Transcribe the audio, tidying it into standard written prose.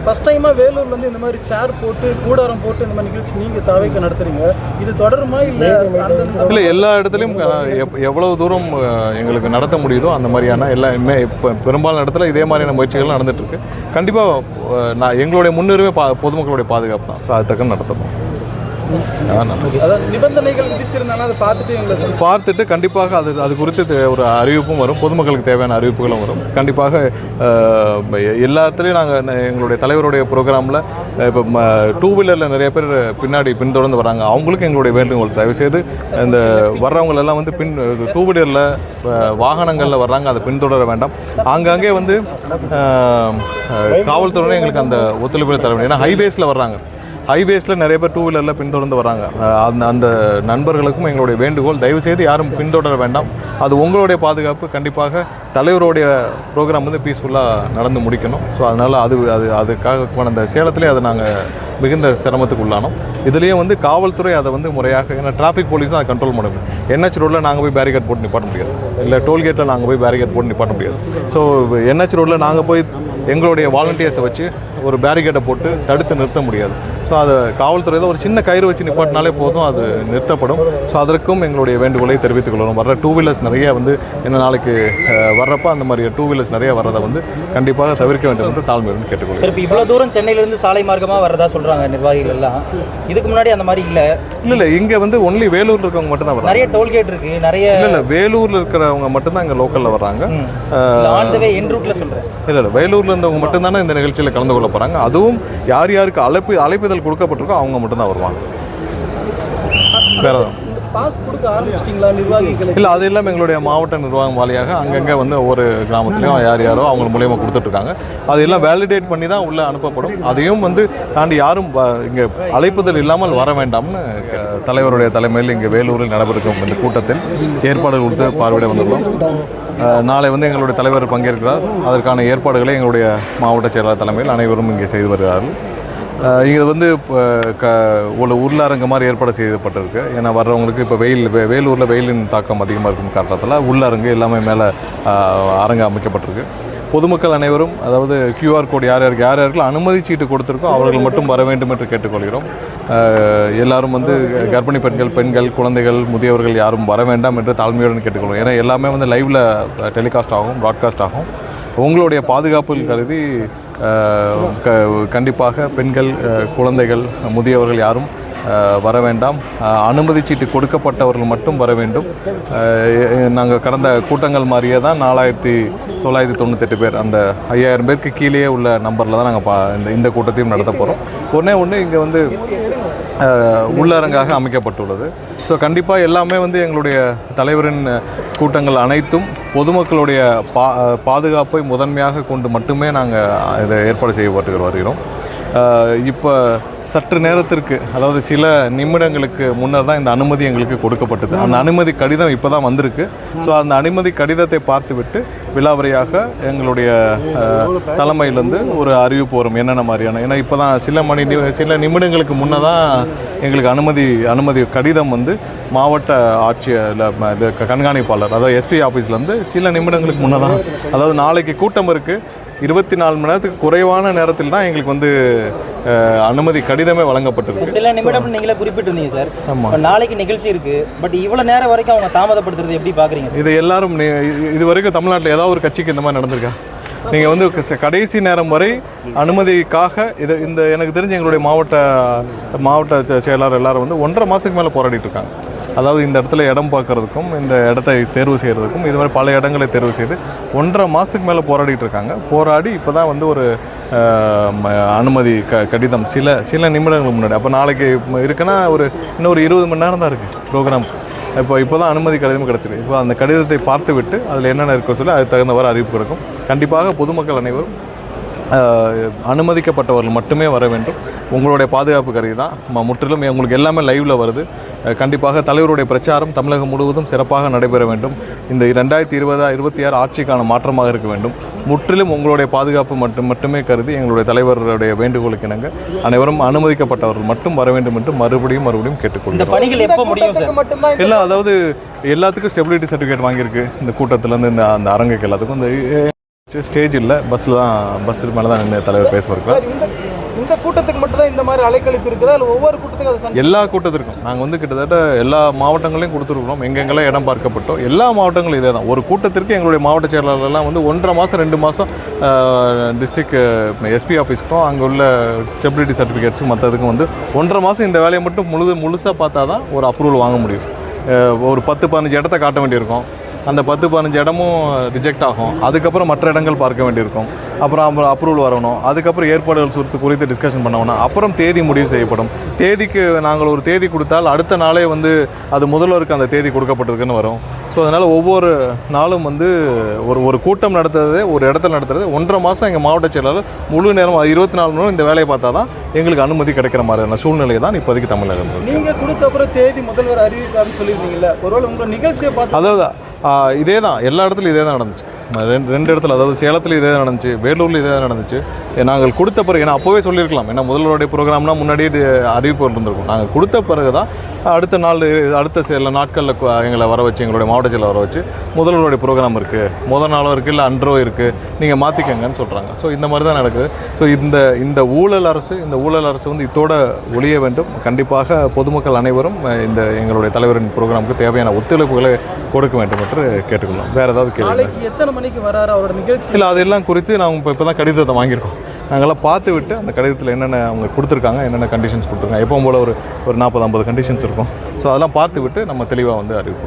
First டைமாக வேலூர்ல வந்து இந்த மாதிரி சேர் போட்டு கூடாரம் போட்டு இந்த மாதிரி நிகழ்ச்சி நீங்கள் தாவைக்கு நடத்துறீங்க, இது தொடருமா இல்லை? இல்லை, எல்லா இடத்துலையும் எவ்வளவு தூரம் எங்களுக்கு நடத்த முடியுதோ அந்த மாதிரியான எல்லாமே இப்போ பெரும்பாலான இடத்துல இதே மாதிரியான முயற்சிகள் நடந்துட்டு இருக்கு. கண்டிப்பாக எங்களுடைய முன்னுரிமை பொதுமக்களுடைய பாதுகாப்பு தான். ஸோ அது தக்க நடத்தணும். நிபந்தனைகள் விதிச்சிருந்தாலும் அதை பார்த்துட்டு கண்டிப்பாக அது குறித்து ஒரு அறிவிப்பும் வரும், பொதுமக்களுக்கு தேவையான அறிவிப்புகளும் வரும். கண்டிப்பாக எல்லா இடத்துலையும் நாங்கள் எங்களுடைய தலைவருடைய ப்ரோக்ராமில் இப்போ 2 வீலரில் நிறைய பேர் பின்னாடி பின்தொடர்ந்து வராங்க. அவங்களுக்கு எங்களுடைய வேண்டுகோள், தயவுசெய்து இந்த வர்றவங்களெல்லாம் வந்து 2 வீலரில் வாகனங்களில் வர்றாங்க, அதை பின்தொடர வேண்டாம். ஆங்காங்கே வந்து காவல்துறையினர் எங்களுக்கு அந்த ஒத்துழைப்பு தர வேண்டும். ஏன்னா ஹைவேஸில் வர்றாங்க, ஹைவேஸில் நிறைய பேர் 2 வீலரில் பின்தொடர்ந்து வராங்க. அந்த நண்பர்களுக்கும் எங்களுடைய வேண்டுகோள், தயவுசெய்து யாரும் பின்தொடர வேண்டாம். அது உங்களுடைய பாதுகாப்பு. கண்டிப்பாக தலைவருடைய ப்ரோக்ராம் வந்து பீஸ்ஃபுல்லாக நடந்து முடிக்கணும். ஸோ அதனால் அதுக்காக அந்த சேலத்திலே அதை நாங்கள் மிகுந்த சிரமத்துக்கு உள்ளானோம். இதுலேயும் வந்து காவல்துறை அதை வந்து முறையாக, ஏன்னா டிராஃபிக் போலீஸ் தான் அதை கண்ட்ரோல் பண்ண முடியும். NH ரோட்டில் நாங்கள் போய் பேரிகேட் போட்டு நிப்பாட்ட முடியாது, இல்லை டோல்கேட்டில் நாங்கள் போய் பேரிகேட் போட்டு நிப்பாட்ட முடியாது. ஸோ NH ரோட்டில் நாங்கள் போய் எங்களுடைய வாலண்டியர்ஸை வச்சு ஒரு பேரிகேட்டை போட்டு தடுத்து நிறுத்த முடியாது. ஸோ அதை காவல்துறை தான் ஒரு சின்ன கயிறு வச்சு நிப்பாட்டினாலே போதும், அது நிறுத்தப்படும். ஸோ அதற்கும் எங்களுடைய வேண்டுகோளை தெரிவித்துக் கொள்கிறோம். வர்ற 2 வீலர்ஸ் நிறைய வந்து என்ன நாளைக்கு வர்றப்போ அந்த மாதிரி 2 வீலர்ஸ் நிறைய வர்றதை வந்து கண்டிப்பாக தவிர்க்க வேண்டும் என்று தாழ்மையுடன் கேட்டுக்கொள்கிறோம். சார், இப்போ இவ்வளோ தூரம் சென்னையிலேருந்து சாலை மார்க்கமாக வர்றதா சொல்கிறாங்க நிர்வாகிகள் எல்லாம். இதுக்கு முன்னாடி அந்த மாதிரி இல்லை இங்கே வந்து ஒன்லி வேலூரில் இருக்கவங்க மட்டும் தான் வராங்க. நிறைய டோல்கேட் இருக்குது, நிறைய இல்லை வேலூரில் இருக்கிறவங்க மட்டும்தான் இங்கே லோக்கலில் வர்றாங்க. ஆன் த வே என் ரூட்டில் சொல்கிறேன். இல்லை வேலூரில் இருந்தவங்க மட்டும்தானே இந்த நிகழ்ச்சியில் கலந்து கொள்ள போகிறாங்க. அதுவும் யார் யாருக்கு அழைப்புதல் கொடுக்கப்பட்டிருக்கோ அவங்க மட்டும்தான் வருவாங்க. வேறு இல்லை, அது இல்லாமல் எங்களுடைய மாவட்ட நிர்வாகம் வாரியாக அங்கங்கே வந்து ஒவ்வொரு கிராமத்துலேயும் யாரோ அவங்க மூலியமாக கொடுத்துட்ருக்காங்க. அதையெல்லாம் வேலிடேட் பண்ணி தான் உள்ளே அனுப்பப்படும். அதையும் வந்து தாண்டி யாரும் இங்கே அழைப்புதல் இல்லாமல் வர வேண்டாம்னு தலைவருடைய தலைமையில் இங்கே வேலூரில் நடைபெறும் இந்த கூட்டத்தில் ஏற்பாடுகள் கொடுத்து பார்வையிட வந்துள்ளோம். நாளை வந்து எங்களுடைய தலைவர் பங்கேற்கிறார். அதற்கான ஏற்பாடுகளை எங்களுடைய மாவட்ட செயலாளர் தலைமையில் அனைவரும் இங்கே செய்து வருகிறார்கள். இது வந்து ஒரு உள்ளரங்க மாதிரி ஏற்பாடு செய்யப்பட்டிருக்கு. ஏன்னா வர்றவங்களுக்கு இப்போ வேலூரில் வெயிலின் தாக்கம் அதிகமாக இருக்கும் காரணத்தில் உள்ளரங்கு எல்லாமே மேலே அரங்கு அமைக்கப்பட்டிருக்கு. பொதுமக்கள் அனைவரும், அதாவது QR கோட் யார் யாருக்கெல்லாம் அனுமதி சீட்டு கொடுத்துருக்கோ அவர்கள் மட்டும் வர வேண்டும் என்று கேட்டுக்கொள்கிறோம். எல்லாரும் வந்து கர்ப்பிணி பெண்கள், குழந்தைகள், முதியவர்கள் யாரும் வர வேண்டாம் என்று தாழ்மையுடன் கேட்டுக்கொள்கிறோம். ஏன்னா எல்லாமே வந்து லைவில் டெலிகாஸ்ட் ஆகும், ப்ராட்காஸ்ட் ஆகும். உங்களுடைய பாதுகாப்பு கருதி கண்டிப்பாக பெண்கள், குழந்தைகள், முதியவர்கள் யாரும் வர வேண்டாம். அனுமதி சீட்டு கொடுக்கப்பட்டவர்கள் மட்டும் வர வேண்டும். நாங்கள் கடந்த கூட்டங்கள் மாதிரியே தான் 4998 பேர், அந்த 5000 பேருக்கு கீழே உள்ள நம்பரில் தான் நாங்கள் இந்த கூட்டத்தையும் நடத்த போகிறோம். ஒன்று இங்கே வந்து உள்ளரங்காக அமைக்கப்பட்டுள்ளது. ஸோ கண்டிப்பாக எல்லாமே வந்து எங்களுடைய தலைவரின் கூட்டங்கள் அனைத்தும் பொதுமக்களுடைய பாதுகாப்பை முதன்மையாக கொண்டு மட்டுமே நாங்கள் இதை ஏற்பாடு செய்யப்பட்டு வருகிறோம். இப்போ சற்று நேரத்திற்கு, அதாவது சில நிமிடங்களுக்கு முன்னர் தான் இந்த அனுமதி எங்களுக்கு கொடுக்கப்பட்டது. அந்த அனுமதி கடிதம் இப்போ தான் வந்திருக்கு. ஸோ அந்த அனுமதி கடிதத்தை பார்த்துவிட்டு விலாவரியாக எங்களுடைய தலைமையிலேருந்து ஒரு அறிவிப்பு வரும் என்னென்ன மாதிரியான. ஏன்னா இப்போ தான் சில நிமிடங்களுக்கு முன்னே தான் எங்களுக்கு அனுமதி கடிதம் வந்து மாவட்ட ஆட்சியர் கண்காணிப்பாளர், அதாவது SP ஆஃபீஸ்லேருந்து சில நிமிடங்களுக்கு முன்னே தான், அதாவது நாளைக்கு கூட்டம் இருக்குது, 24 மணி நேரத்துக்கு குறைவான நேரத்தில் தான் எங்களுக்கு வந்து அனுமதி கடிதமே வழங்கப்பட்டிருக்கு. சில நிமிடம் நீங்களே குறிப்பிட்டிருந்தீங்க சார். ஆமாம், நாளைக்கு நிகழ்ச்சி இருக்குது, பட் இவ்வளோ நேரம் வரைக்கும் அவங்க தாமதப்படுத்துறது எப்படி பார்க்குறீங்க? இது எல்லாரும் இது வரைக்கும் தமிழ்நாட்டில் ஏதாவது ஒரு கட்சிக்கு இந்த மாதிரி நடந்திருக்கா? நீங்கள் வந்து கடைசி நேரம் வரை அனுமதிக்காக இந்த எனக்கு தெரிஞ்ச எங்களுடைய மாவட்ட செயலாளர் எல்லாரும் வந்து 1.5 மாதத்துக்கு மேலே போராடிட்டு இருக்காங்க. அதாவது இந்த இடத்துல இடம் பார்க்குறதுக்கும் இந்த இடத்தை தேர்வு செய்கிறதுக்கும் இது மாதிரி பல இடங்களை தேர்வு செய்து 1.5 மாதத்துக்கு மேலே போராடிட்டு இருக்காங்க. போராடி இப்போ தான் வந்து ஒரு அனுமதி கடிதம் சில நிமிடங்களுக்கு முன்னாடி. அப்போ நாளைக்கு இருக்குன்னா இன்னொரு 20 மணி நேரம் தான் இருக்குது ப்ரோக்ராம். இப்போ தான் அனுமதி கடிதம் கிடச்சிருக்கு. இப்போ அந்த கடிதத்தை பார்த்து விட்டு அதில் என்னென்ன இருக்கோ சொல்லி அதுக்கு தகுந்தவாறு அறிவிப்பு கிடைக்கும். கண்டிப்பாக பொதுமக்கள் அனைவரும் அனுமதிக்கப்பட்டவர்கள் மட்டுமே வர வேண்டும். உங்களுடைய பாதுகாப்பு கருதி தான் முற்றிலும் உங்களுக்கு எல்லாமே லைவில் வருது. கண்டிப்பாக தலைவருடைய பிரச்சாரம் தமிழகம் முழுவதும் சிறப்பாக நடைபெற வேண்டும். இந்த 2026 ஆட்சிக்கான மாற்றமாக இருக்க வேண்டும். முற்றிலும் உங்களுடைய பாதுகாப்பு மட்டுமே கருதி எங்களுடைய தலைவருடைய வேண்டுகோளுக்கு இணங்க அனைவரும் அனுமதிக்கப்பட்டவர்கள் மட்டும் வர வேண்டும் என்று மறுபடியும் கேட்டுக்கொள்கிறோம். இல்லை, அதாவது எல்லாத்துக்கும் ஸ்டெபிலிட்டி சர்டிஃபிகேட் வாங்கியிருக்கு இந்த கூட்டத்திலேருந்து, அந்த அரங்குக்கு எல்லாத்துக்கும். இந்த ஸ்டேஜ் இல்லை, பஸ்ஸில் மேலே தான் நின்று தலைவர் பேசுவார். சார், இந்த கூட்டத்துக்கு மட்டும் தான் இந்த மாதிரி அலைக்கழிப்பு இருக்குதா இல்லை ஒவ்வொரு கூட்டத்துக்கும் அதை எல்லா கூட்டத்திற்கும் நாங்கள் வந்து கிட்டத்தட்ட எல்லா மாவட்டங்களையும் கொடுத்துருக்குறோம். எங்கெங்கெல்லாம் இடம் பார்க்கப்பட்டோம் எல்லா மாவட்டங்களும் இதே தான். ஒரு கூட்டத்திற்கு எங்களுடைய மாவட்ட செயலாளர்லாம் வந்து 1.5 மாதம் 2 மாதம் டிஸ்ட்ரிக்ட் எஸ்பி ஆஃபீஸ்க்கும் அங்கே உள்ள ஸ்டெபிலிட்டி சர்டிஃபிகேட்ஸுக்கும் மற்றதுக்கும் வந்து 1.5 மாதம் இந்த வேலையை மட்டும் முழுசாக பார்த்தா தான் ஒரு அப்ரூவல் வாங்க முடியும். ஒரு 10-15 இடத்த காட்ட வேண்டியிருக்கும். அந்த 10-15 இடமும் ரிஜெக்ட் ஆகும். அதுக்கப்புறம் மற்ற இடங்கள் பார்க்க வேண்டியிருக்கும். அப்புறம் அப்ரூவல் வரணும். அதுக்கப்புறம் ஏற்பாடுகள் குறித்து டிஸ்கஷன் பண்ணோம்னா அப்புறம் தேதி முடிவு செய்யப்படும். தேதிக்கு நாங்கள் ஒரு தேதி கொடுத்தால் அடுத்த நாளே வந்து அது முதல்வருக்கு அந்த தேதி கொடுக்கப்பட்டிருக்குன்னு வரும். ஸோ அதனால் ஒவ்வொரு நாளும் வந்து ஒரு கூட்டம் நடத்துறது, ஒரு இடத்துல நடத்துறது 1.5 மாதம் எங்கள் மாவட்ட செயலாளர் முழு நேரம் 24 மணி நேரம் இந்த வேலையை பார்த்தா தான் எங்களுக்கு அனுமதி கிடைக்கிற மாதிரியான சூழ்நிலை தான் இப்போதைக்கு தமிழகம் இருக்குது. நீங்கள் கொடுத்த அப்புறம் தேதி முதல்வர் அறிவிக்காருன்னு சொல்லியிருந்தீங்கல்ல, ஒருவேளை உங்கள் நிகழ்ச்சியை பார்த்து அதாவது இதே தான் எல்லா இடத்துலையும் இதே தான் நடந்துச்சு. ரெண்டு இடத்துல, அதாவது சேலத்தில் இதே தான் நடந்துச்சு, வேலூரில் இதே தான் நடந்துச்சு. நாங்கள் கொடுத்த பிறகு, ஏன்னா அப்போவே சொல்லியிருக்கலாம், ஏன்னா முதல்வருடைய ப்ரோக்ராம்னா முன்னாடியே அறிவிப்பு இருந்திருக்கும். நாங்கள் கொடுத்த பிறகு தான் அடுத்த சில நாட்களில் எங்களை வர வச்சு, எங்களுடைய மாவட்ட செயலர் வர வச்சு முதல்வருடைய ப்ரோக்ராம் இருக்குது, முதல் நாளும் இருக்குது, இல்லை அன்றோ இருக்குது, நீங்கள் மாற்றிக்கங்கன்னு சொல்கிறாங்க. ஸோ இந்த மாதிரி தான் நடக்குது. ஸோ இந்த ஊழல் அரசு வந்து இதோட ஒழிய வேண்டும். கண்டிப்பாக பொதுமக்கள் அனைவரும் எங்களுடைய தலைவரின் ப்ரோக்ராமுக்கு தேவையான ஒத்துழைப்புகளை கொடுக்க வேண்டும் என்று கேட்டுக்கொள்ளலாம். வேறு ஏதாவது கேள்வி? எத்தனை மணிக்கு வராரு அவரோட நிகழ்ச்சி? இல்லை, அதெல்லாம் குறித்து நாங்கள் இப்போ தான் கடிதத்தை வாங்கியிருக்கோம். நாங்கள்லாம் பார்த்து விட்டு அந்த கடிதத்தில் என்னென்ன அவங்க கொடுத்துருக்காங்க, என்னென்ன கண்டிஷன்ஸ் கொடுத்துருக்காங்க, எப்பவும் போல் ஒரு 40-50 கண்டிஷன்ஸ் இருக்கும். ஸோ அதெல்லாம் பார்த்து விட்டு நம்ம தெளிவாக வந்து அறிவிப்போம்.